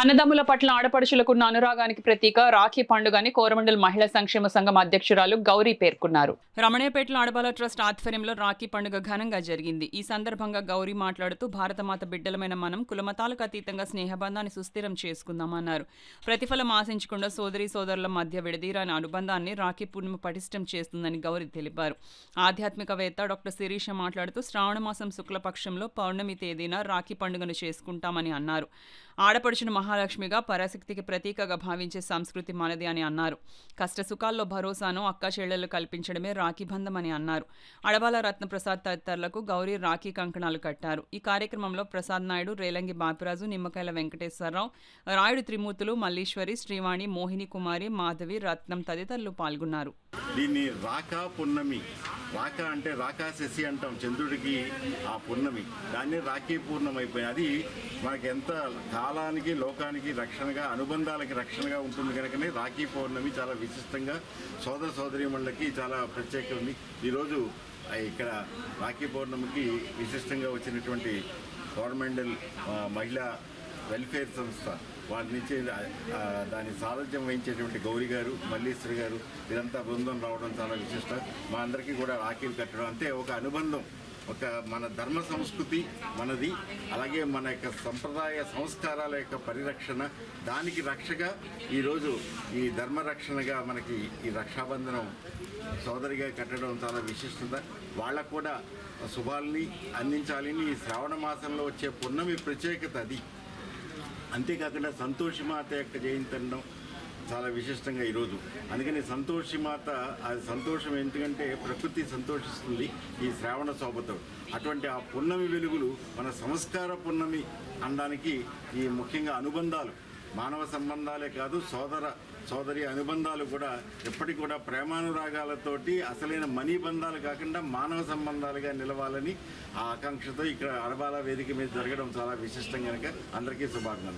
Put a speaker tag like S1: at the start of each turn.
S1: అన్నదమ్ముల పట్ల ఆడపడుచులకున్న అనురాగానికి ప్రతీక రాఖీ పండుగని కోరమండల్ మహిళా సంక్షేమ సంఘం అధ్యక్షురాలు గౌరీ పేర్కొన్నారు. రమణయ్యపేటలో ఆడబాల ట్రస్ట్ ఆధ్వర్యంలో రాఖీ పండుగ ఘనంగా జరిగింది. ఈ సందర్భంగా గౌరీ మాట్లాడుతూ భారతమాత బిడ్డలమైన మనం కులమతాలకు అతీతంగా స్నేహబంధాన్ని సుస్థిరం చేసుకుందామన్నారు. ప్రతిఫలం ఆశించకుండా సోదరీ సోదరుల మధ్య విడదీరాని అనుబంధాన్ని రాఖీ పూర్ణిమ పటిష్టం చేస్తుందని గౌరీ తెలిపారు. ఆధ్యాత్మికవేత్త డాక్టర్ శిరీష మాట్లాడుతూ శ్రావణమాసం శుక్లపక్షంలో పౌర్ణమి తేదీన రాఖీ పండుగను చేసుకుంటామని అన్నారు. ఆడపడుచును మహాలక్ష్మిగా పరాశక్తికి ప్రతీకగా భావించే సంస్కృతి మనది అని అన్నారు. కష్టసుఖాల్లో భరోసాను అక్కా చెల్లెలు కల్పించడమే రాఖీ బంధం అని అన్నారు. అడబాల రత్నప్రసాద్ తదితరులకు గౌరీ రాఖీ కంకణాలు కట్టారు. ఈ కార్యక్రమంలో ప్రసాద్ నాయుడు, రేలంగి బాపిరాజు, నిమ్మకాయల వెంకటేశ్వరరావు, రాయుడు త్రిమూర్తులు, మల్లీశ్వరి, శ్రీవాణి, మోహిని కుమారి, మాధవి, రత్నం తదితరులు పాల్గొన్నారు.
S2: దీన్ని రాకా పున్నమి, రాక అంటే రాకాశశి అంటాం, చంద్రుడికి ఆ పున్నమి, దాన్ని రాఖీ పూర్ణం అయిపోయింది. అది మనకి ఎంత కాలానికి లోకానికి రక్షణగా, అనుబంధాలకి రక్షణగా ఉంటుంది కనుకనే రాఖీ పౌర్ణమి చాలా విశిష్టంగా సోదర సోదరీమణులకి చాలా ప్రత్యేకమైంది. ఈరోజు ఇక్కడ రాఖీ పౌర్ణమికి విశిష్టంగా వచ్చినటువంటి గవర్నమెంటల్ మహిళా వెల్ఫేర్ సంస్థ వారి నుంచి దాని సారథ్యం వహించేటువంటి గౌరీ గారు, మల్లీశ్వరి గారు, ఇదంతా బృందం రావడం చాలా విశిష్టం. మా అందరికీ కూడా రాఖీలు కట్టడం అంటే ఒక అనుబంధం, ఒక మన ధర్మ సంస్కృతి మనది, అలాగే మన యొక్క సంప్రదాయ సంస్కారాల యొక్క పరిరక్షణ, దానికి రక్షగా ఈరోజు ఈ ధర్మరక్షణగా మనకి ఈ రక్షాబంధనం సోదరిగా కట్టడం చాలా విశిష్టత. వాళ్ళకు కూడా శుభాలని అందించాలని ఈ శ్రావణ మాసంలో వచ్చే పున్నమి ప్రత్యేకత అది. అంతేకాకుండా సంతోషిమాత యొక్క జయంతి అనడం చాలా విశిష్టంగా ఈరోజు. అందుకని సంతోషిమాత, అది సంతోషం ఎందుకంటే ప్రకృతి సంతోషిస్తుంది ఈ శ్రావణ శోభతో. అటువంటి ఆ పున్నమి వెలుగులు మన సంస్కార పున్నమి అనడానికి ఈ ముఖ్యంగా అనుబంధాలు, మానవ సంబంధాలే కాదు సోదరి అనుబంధాలు కూడా ఎప్పటికి కూడా ప్రేమానురాగాలతోటి అసలైన మనీ బంధాలు కాకుండా మానవ సంబంధాలుగా నిలవాలని ఆ ఆకాంక్షతో ఇక్కడ అడబాల వేదిక మీద జరగడం చాలా విశిష్టం కనుక అందరికీ శుభాకాంక్షలు.